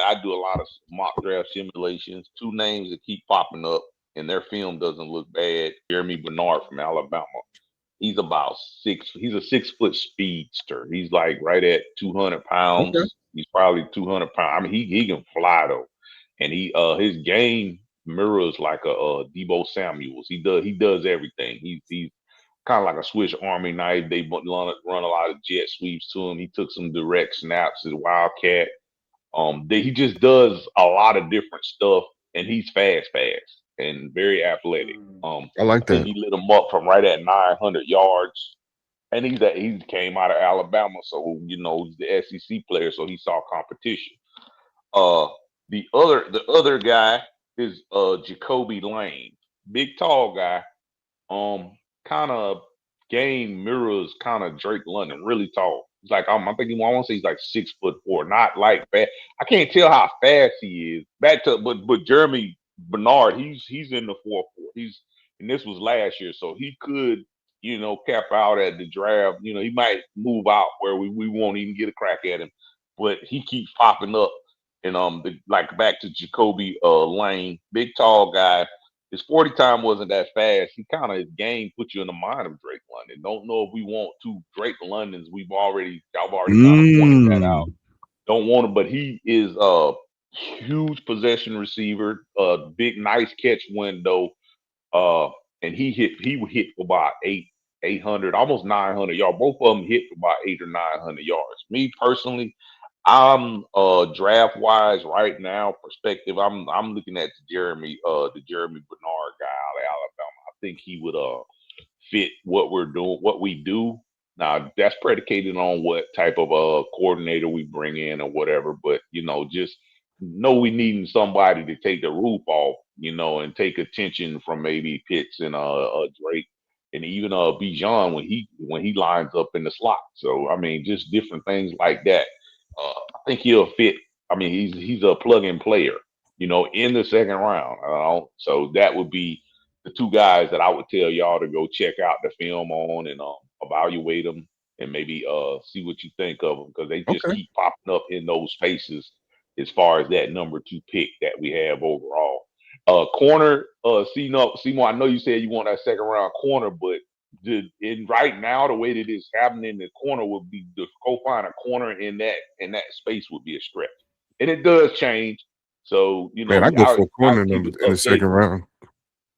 I do a lot of mock draft simulations. Two names that keep popping up, and their film doesn't look bad. Germie Bernard from Alabama. He's about six. He's a 6 foot speedster. He's like right at 200 Okay. pounds. He's probably 200 pounds. I mean, he can fly though, and his game mirrors like a Deebo Samuel's. He does everything. He's kind of like a Swiss Army knife. They run a lot of jet sweeps to him. He took some direct snaps as Wildcat. He just does a lot of different stuff, and he's fast, and very athletic. I I like think that. he lit him up from right at 900 yards, and he came out of Alabama, so he's the SEC player, so he saw competition. Uh, the other guy is Jacobe Lane, big tall guy. Kind of game mirrors kind of Drake London, really tall. He's like I think I want to say he's like 6'4", not like fast. I can't tell how fast he is. Back to but Germie Bernard, he's in the 4'4". And this was last year, so he could cap out at the draft. He might move out where we won't even get a crack at him, but he keeps popping up. And like back to Jacoby Lane, big tall guy. His 40 time wasn't that fast. He kind of his game put you in the mind of Drake London. Don't know if we want two Drake Londons. Y'all already kind of pointed that out. Mm. Don't want him, but he is a huge possession receiver, big nice catch window. Uh, and he would hit for about 800, almost 900 yards. Both of them hit for about 800 or 900 yards. Me personally, I'm draft wise right now perspective. I'm looking at the Jeremy Bernard guy out of Alabama. I think he would fit what we're doing, what we do. Now that's predicated on what type of coordinator we bring in or whatever. But just know we needing somebody to take the roof off, and take attention from maybe Pitts and Drake and even Bijan when he lines up in the slot. So I mean, just different things like that. I think he'll fit. I mean, he's a plug-in player, in the second round. So that would be the two guys that I would tell y'all to go check out the film on and evaluate them and maybe see what you think of them because they just Okay. keep popping up in those spaces as far as that number 2 pick that we have overall. Corner, Seymour, I know you said you want that second round corner, but right now the way that it's happening, the corner would be to go find a corner in that space would be a stretch, and it does change. So Man, I go for a I'll corner keep it in the second updated. round.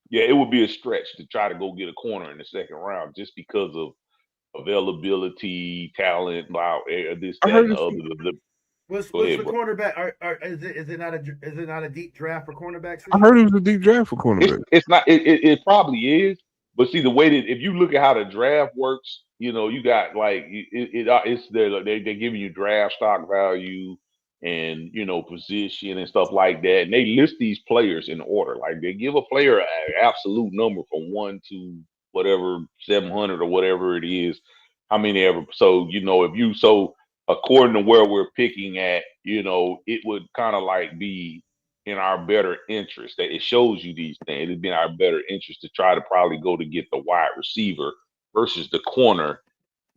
Yeah, it would be a stretch to try to go get a corner in the second round just because of availability, talent, this, I that, heard and the it's other. Go What's ahead, the bro. cornerback? Is it not a deep draft for cornerbacks I this heard year? it was a deep draft for It's cornerback. it's not. It probably is. But see, the way that if you look at how the draft works, you got like it's they're giving you draft stock value and position and stuff like that, and they list these players in order. Like they give a player an absolute number from 1 to whatever 700 or whatever it is, how many ever. So if you according to where we're picking at, it would kind of like be in our better interest. That it shows you these things. It'd be in our better interest to try to probably go to get the wide receiver versus the corner.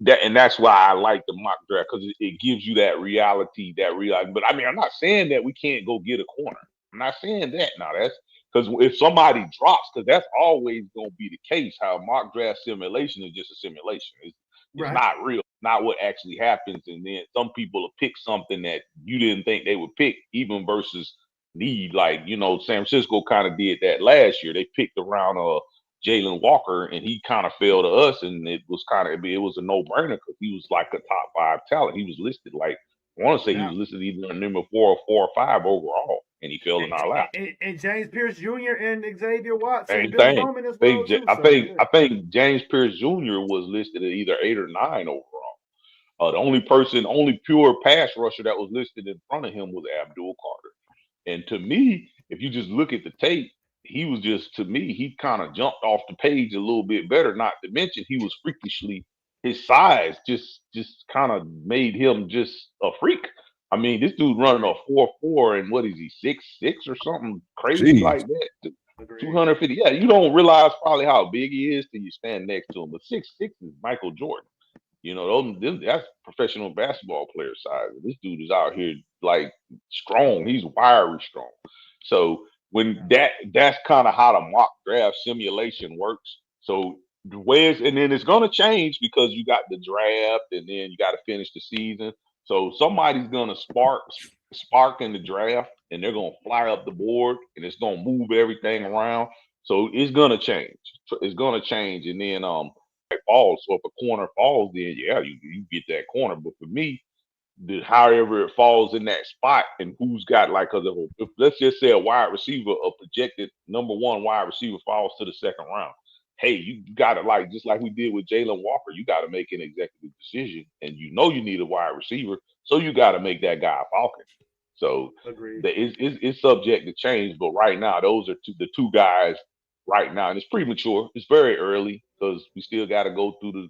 That's why I like the mock draft because it gives you that reality, But I mean, I'm not saying that we can't go get a corner. I'm not saying that now. That's because if somebody drops, because that's always going to be the case. How mock draft simulation is just a simulation. It's Right. not real, not what actually happens. And then some people will pick something that you didn't think they would pick, even versus need. Like San Francisco kind of did that last year. They picked around Jaylen Walker, and he kind of fell to us, and it was a no brainer because he was like a top 5 talent. He was listed like I want to say he Now, was listed either on number 4 or 5 overall, and he fell in our lap. and James Pearce Jr. and Xavier Watts and Same Billy thing. Bowman as well too. I So think yeah. I think James Pearce Jr. was listed at either 8 or 9 overall. The only pure pass rusher that was listed in front of him was Abdul Carter. And to me, if you just look at the tape, he was just to me, he kind of jumped off the page a little bit better. Not to mention he was freakishly his size just kind of made him just a freak. I mean, this dude running a Agreed. 4.4 and what is he 6'6" or something crazy Jeez. like that. Agreed. 250. Yeah, you don't realize probably how big he is till you stand next to him. But 6'6" is Michael Jordan. You know, that's professional basketball player size. This dude is out here like strong. He's wiry strong. So when that's kind of how the mock draft simulation works. So the ways, and then it's gonna change because you got the draft, and then you got to finish the season. So somebody's gonna spark in the draft, and they're gonna fly up the board, and it's gonna move everything around. So it's gonna change. So it's gonna change, and then falls. So if a corner falls, then yeah, you get that corner. But for me, however it falls in that spot and who's got like, because if let's just say a wide receiver, a projected number one wide receiver falls to the second round. Hey, you got to, like, just like we did with Jaylen Walker, you got to make an executive decision, and you know you need a wide receiver, so you got to make that guy a Falcon. So it's subject to change, but right now those are the two guys right now, and it's premature. It's very early because we still got to go through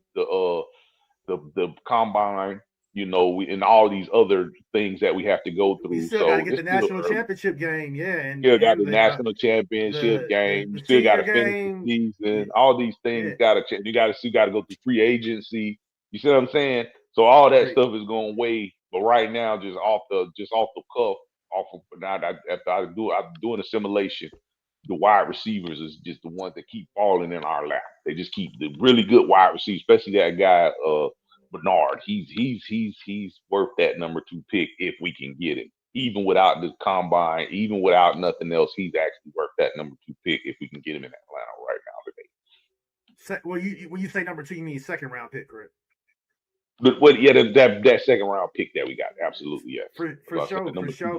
the combine, you know, and all these other things that we have to go We through. still got to So get it's the still national early. championship game, and Still got the the national championship game. You the still got senior to finish the game. season. All these Yeah, things got to change. You got to go through free agency. You see what I'm saying? So all that agreed. stuff is going way. But right now, just off the cuff, off of now, after I'm doing a simulation. The wide receivers is just the ones that keep falling in our lap. They just keep the really good wide receivers, especially that guy Bernard. He's worth that number 2 pick if we can get him. Even without the combine, even without nothing else, he's actually worth that number 2 pick if we can get him in Atlanta right now today. Well, when you say number 2, you mean second round pick, correct? But what? Yeah, that second round pick that we got, absolutely yes. For sure,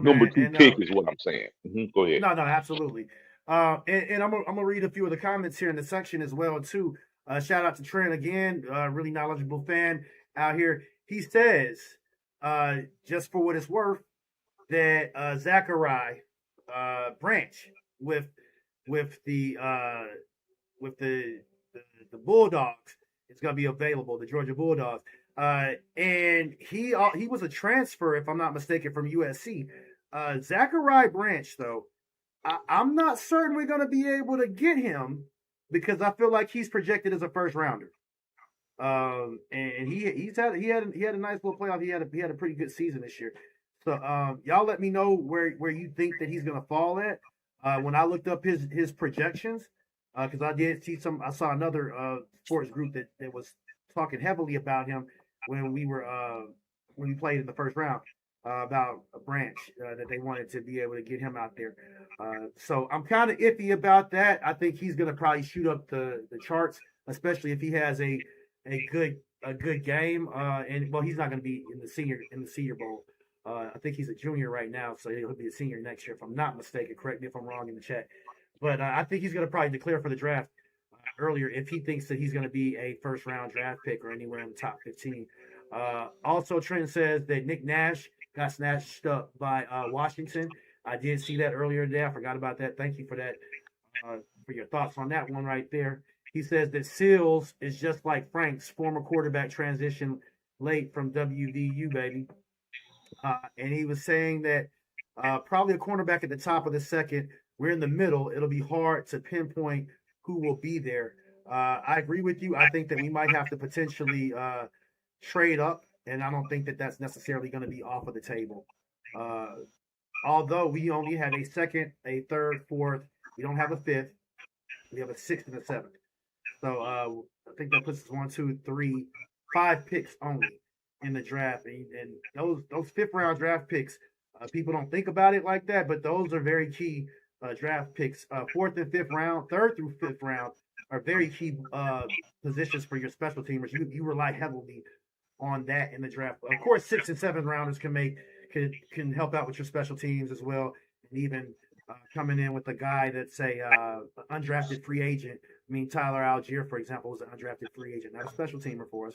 Number man. two And pick is what I'm saying. Go ahead. no, absolutely. And I'm gonna read a few of the comments here in the section as well too. Shout out to Trent again, really knowledgeable fan out here. He says, just for what it's worth, that Zachariah Branch with with the uh, with the Bulldogs is gonna be available, the Georgia Bulldogs. And he was a transfer, if I'm not mistaken, from USC. Zachariah Branch, though, I'm not certain we're going to be able to get him because I feel like he's projected as a first rounder. And he had a nice little playoff. He had a pretty good season this year. So y'all let me know where you think that he's going to fall at. When I looked up his projections, because I saw another sports group that was talking heavily about him when we played in the first round. About a Branch that they wanted to be able to get him out there. So I'm kind of iffy about that. I think he's going to probably shoot up the charts, especially if he has a good game. And well, he's not going to be in the senior bowl. I think he's a junior right now, so he'll be a senior next year, if I'm not mistaken. Correct me if I'm wrong in the chat. But I think he's going to probably declare for the draft earlier if he thinks that he's going to be a first round draft pick or anywhere in the top 15. Also, Trent says that Nick Nash got snatched up by Washington. I did see that earlier today. I forgot about that. Thank you for that, for your thoughts on that one right there. He says that Seals is just like Frank's former quarterback transition late from WVU, baby. And he was saying that probably a cornerback at the top of the second. We're in the middle. It'll be hard to pinpoint who will be there. I agree with you. I think that we might have to potentially trade up, and I don't think that that's necessarily going to be off of the table. Although we only have a second, a third, fourth, we don't have a fifth. We have a sixth and a seventh. So I think that puts us 1, 2, 3, 5 picks only in the draft. And those fifth round draft picks, people don't think about it like that, but those are very key draft picks. Fourth and fifth round, third through fifth round are very key positions for your special teamers. You rely heavily on that in the draft. Of course, 6th and 7th rounders can help out with your special teams as well, and even coming in with a guy that's an undrafted free agent. I mean, Tyler Algier, for example, was an undrafted free agent, not a special teamer for us,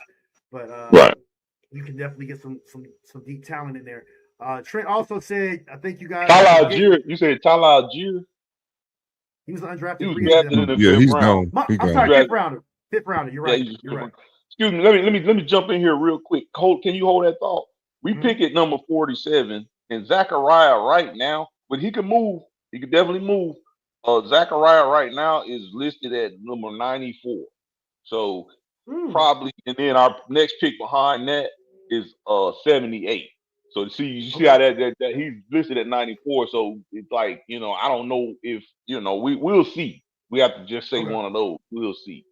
but Right. you can definitely get some deep talent in there. Trent also said, I think you guys Tyler Algier, you said Tyler Algier? he was an He undrafted was free agent. drafted in the Yeah, fifth he's round. gone. He I'm gone. sorry, Drafted. fifth rounder. Fifth rounder. You're Yeah, right. he's You're right. Excuse me. Let me jump in here real quick. Can you hold that thought? We pick at number 47, and Zachariah right now, but he can move. He could definitely move. Zachariah right now is listed at number 94. So probably, and then our next pick behind that is 78. So you see Okay. how that he's listed at 94. So it's like, I don't know if we'll see. We have to just say Okay. one of those. We'll see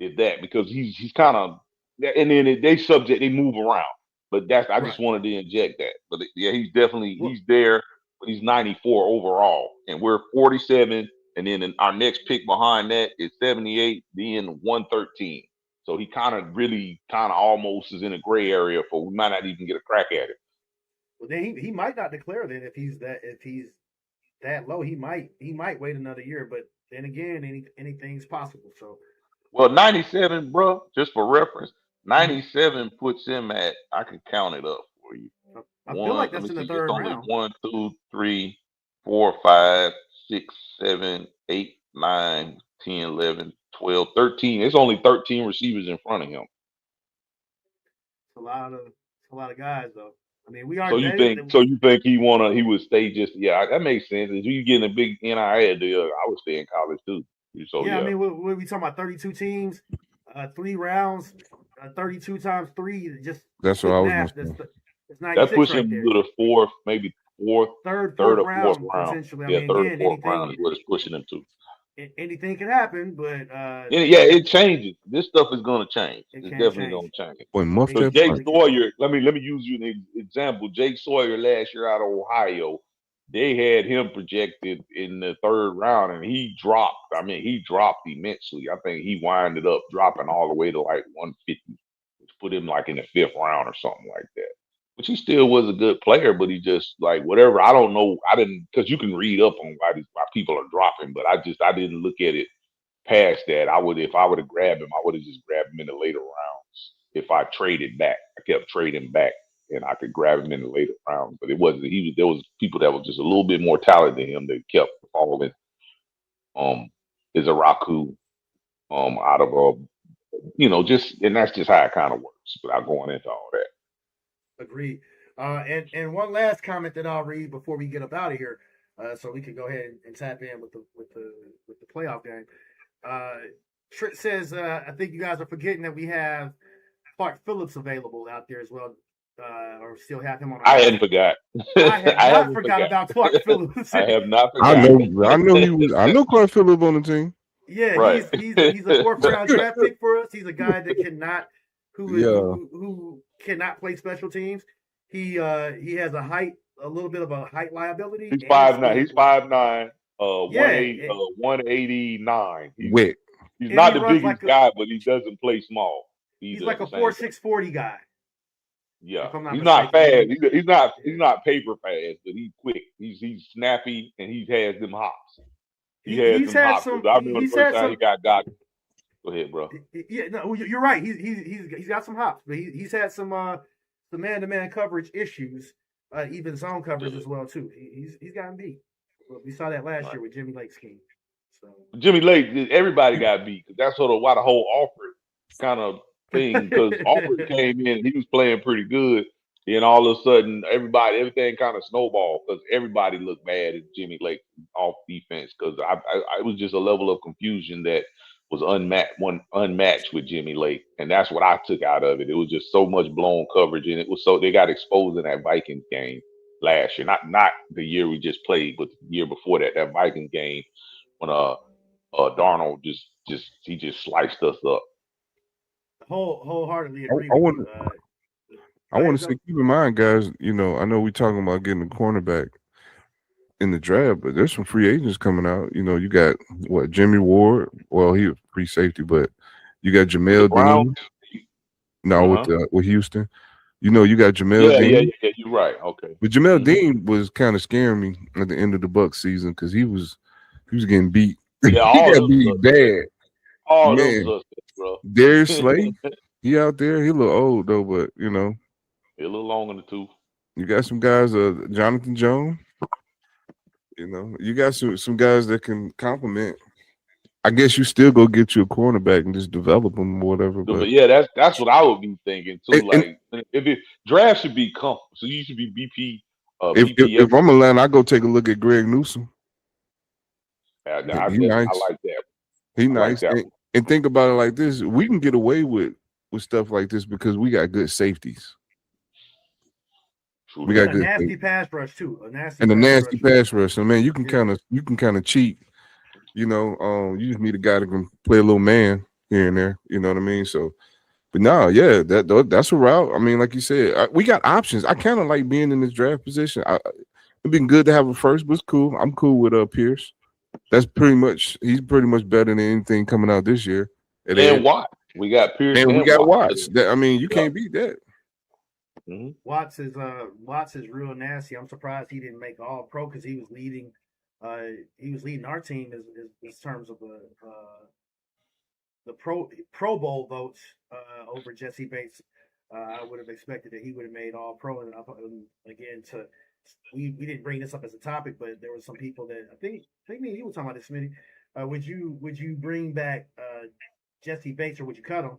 if that, because he's kind of, and then they move around. But I just Right. wanted to inject that. But yeah, he's Well, there. But he's 94 overall, and we're 47. And then our next pick behind that is 78, then 113. So he kind of almost is in a gray area for we might not even get a crack at it. well, then he might not declare that if he's that low. He might wait another year. But then again, anything's possible. So. Well, 97, bro, just for reference, Mhm. 97 puts him at, I can count it up for you. I feel like Let that's me in the see, it's third only round. 1, 2, 3, 4, 5, 6, 7, 8, 9, 10, 11, 12, 13. There's only 13 receivers in front of him. It's a lot of guys though. I mean, we So are you that. think he would stay just, yeah, that makes sense. If you getting a big NIL deal, I would stay in college too. So Yeah, I yeah. mean, what we talking about? 32 teams, 3 rounds, 32 times 3. Just That's what quick I was math. gonna say. That's That 96 puts right him there. to the fourth, maybe third Fourth or fourth round round. potentially. I Yeah, mean, third or again, fourth round is what it's pushing him to. anything can happen, but And yeah, it changes. This stuff is going to change. it It's can definitely change. going to change. Boy, muff It, Because that it Jake punch. really can. Sawyer, let me use you an example. Jake Sawyer last year out of Ohio, they had him projected in the third round, and he dropped. I mean, he dropped immensely. I think he winded up dropping all the way to like 150, which put him like in the fifth round or something like that. Which he still was a good player, but he just like whatever. I don't know. I didn't, because you can read up on why people are dropping, but I didn't look at it past that. If I would have grabbed him, I would have just grabbed him in the later rounds. If I traded back, I kept trading back, and I could grab him in the later rounds. But it wasn't. There was people that were just a little bit more talented than him that kept following. Is a Raku out of just, and that's just how it kind of works without going into all that. Agreed. And one last comment that I'll read before we get up out of here, so we can go ahead and tap in with the playoff game. Trick says, I think you guys are forgetting that we have Clark Phillips available out there as well, or still have him on our I roster. hadn't forgot. I have I not haven't forgot forgot. about Clark Phillips. I have not I forgotten. know he was. I know Clark Phillips on the team. Yeah, Right. he's a fourth round draft pick for us. He's a guy that cannot Yeah. who cannot play special teams. He has a little bit of a height liability. He's and 5'9". scared. He's 5'9", Yeah, 189. Wet. He's and he not the runs biggest like guy, but he doesn't play small he's either like at the a same time. 4.640 guy. Yeah, If I'm not he's not mistaken. fast. He's not paper fast, but he's quick. He's snappy, and he has them hops. He has He's them had hops. some. I remember the He's first had time he some. got. Go ahead, bro. Yeah, no, you're right. He's got some hops, but he's had some man-to-man coverage issues, even zone coverage as well too. He's gotten beat. Well, we saw that last year with Jimmy Lake's scheme. So Jimmy Lake, everybody got beat, because that's sort of why the whole Alfred kind of thing, because Alfred came in and he was playing pretty good, and all of a sudden everything kind of snowballed because everybody looked bad at Jimmy Lake off defense, because I was just a level of confusion that was unmatched with Jimmy Lake, and that's what I took out of it. It was just so much blown coverage, and it was so they got exposed in that Vikings game last year, not the year we just played, but the year before that Vikings game when Darnold just sliced us up. wholeheartedly I agree with want you. I want to say, keep in mind, guys. I know we're talking about getting a cornerback in the draft, but there's some free agents coming out. You got Jimmy Ward. Well, he was free safety, but you got Jamel Dean. No, with Houston. You got Jamel Dean. Yeah, you're right. Okay. But Jamel Dean was kind of scaring me at the end of the Bucs season because he was getting beat. Yeah, he got beat bad. All Man, those bro. Darius Slay, he out there. He a little old though, but he a little long in the tooth. You got some guys, Jonathan Jones. You got some guys that can complement. I guess you still go get you a cornerback and just develop them or whatever. But yeah, that's what I would be thinking too. And if it draft should be comfortable, so you should be BP. If I'm Atlanta, I go take a look at Greg Newsome. I like that. He nice. And think about it like this: we can get away with with stuff like this because we got good safeties. True We that. got And a good nasty safeties. pass rush too. A nasty And a pass nasty rush. pass rush. So man, you can kind of cheat. You know, you just need a guy that can play a little man here and there. You know what I mean? So, but no, yeah, that's a route. I mean, like you said, we got options. I kind of like being in this draft position. It'd been good to have a first, but it's cool. I'm cool with Pierce. He's pretty much better than anything coming out this year. And Watt. We got Pierce and we got Watt. Watts. I mean, you can't beat that. Mm-hmm. Watts is real nasty. I'm surprised he didn't make All Pro because he was leading our team in terms of the Pro Bowl votes over Jesse Bates. I would have expected that he would have made All Pro. And again, we didn't bring this up as a topic, but there were some people that I think me and you were talking about this, Smitty. Would you bring back Jesse Bates or would you cut him?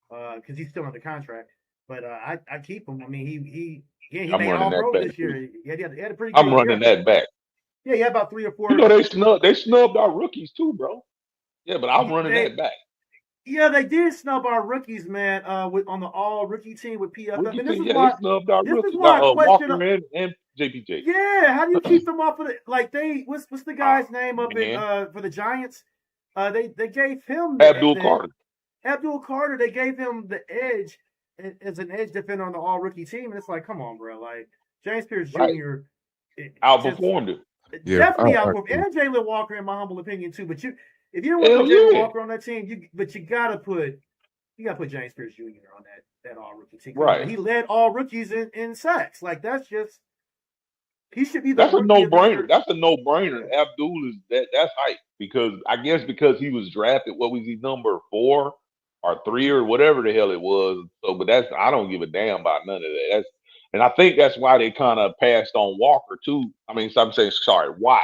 Because he's still under contract. But I keep him. I mean, he made All Pro this year. He had a pretty good I'm running that back. Yeah, he had about 3 or 4. You know, they snubbed our rookies too, bro. Yeah, but I'm running that back. Yeah, they did snub our rookies, man. On the all rookie team with PFF. Rookie And this team, is why they snubbed our rookies. Is why I question Walker and JPJ. Yeah, how do you keep them off of it? Like what's the guy's name up for the Giants? They gave him Abdul Carter. Abdul Carter. They gave him the edge as an edge defender on the all rookie team, and it's like, come on, bro. Like James Pearce Jr. Outperformed him. Definitely outperformed, and Jaylen Walker, in my humble opinion, too. But if you don't want to put Jaylen Walker on that team, you gotta put James Pearce Jr. on that all rookie team. Right. He led all rookies in sacks. Like that's just he should be That's a no-brainer. That's a no-brainer. Yeah. Abdul is that's hype because he was drafted. What was he, number 4 or 3 or whatever the hell it was? So, but I don't give a damn about none of that. And I think that's why they kind of passed on Walker too. I mean, so I'm saying Watt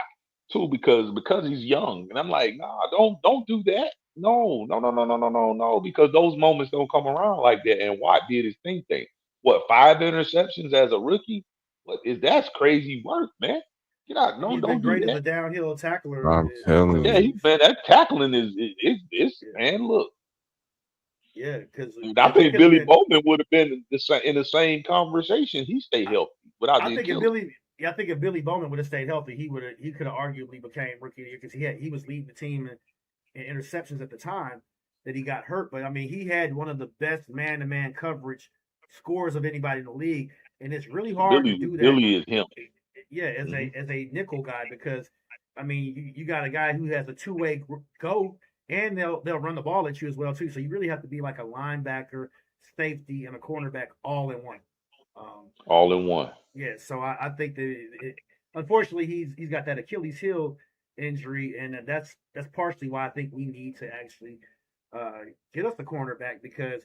too because he's young. And I'm like, nah, don't do that. No, because those moments don't come around like that. And Watt did his thing. What, 5 interceptions as a rookie? That's crazy work, man. Get out! No, he's don't been great do as that. a downhill tackler. I'm telling you. Yeah, man, that tackling is man. Look, yeah, because I think Billy Bowman would have been in the same conversation. He stayed healthy without the Achilles. I think if Billy Bowman would have stayed healthy, he could have arguably became rookie of the year because he was leading the team in interceptions at the time that he got hurt. But I mean, he had one of the best man-to-man coverage scores of anybody in the league, and it's really hard to do that. Billy is him. Yeah, as a nickel guy because I mean you got a guy who has a two-way go. And they'll run the ball at you as well too. So you really have to be like a linebacker, safety, and a cornerback all in one. All in one. Yeah. So I think that unfortunately he's got that Achilles heel injury, and that's partially why I think we need to actually get us the cornerback because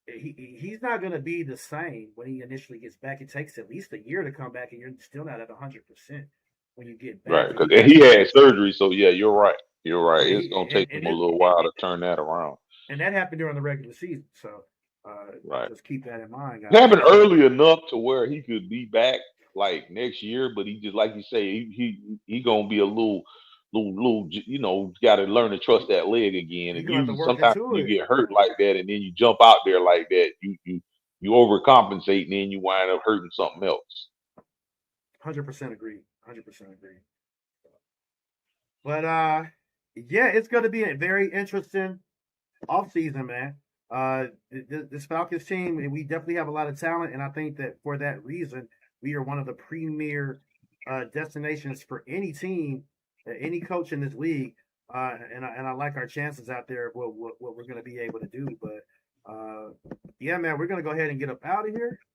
he's not going to be the same when he initially gets back. It takes at least a year to come back, and you're still not at 100% when you get back. Right. Because he had surgery, so yeah, you're right. You're right. It's going to take him a little while to turn that around. And that happened during the regular season. So, right. Just keep that in mind, guys. It happened early enough to where he could be back like next year, but he just, like you say, he going to be a little, you know, got to learn to trust that leg again. And sometimes you get hurt like that and then you jump out there like that, you overcompensate and then you wind up hurting something else. 100% agree. 100% agree. But, yeah, it's going to be a very interesting offseason, man. This Falcons team, we definitely have a lot of talent, and I think that for that reason, we are one of the premier destinations for any team, any coach in this league. And I like our chances out there of what we're going to be able to do. But, yeah, man, we're going to go ahead and get up out of here.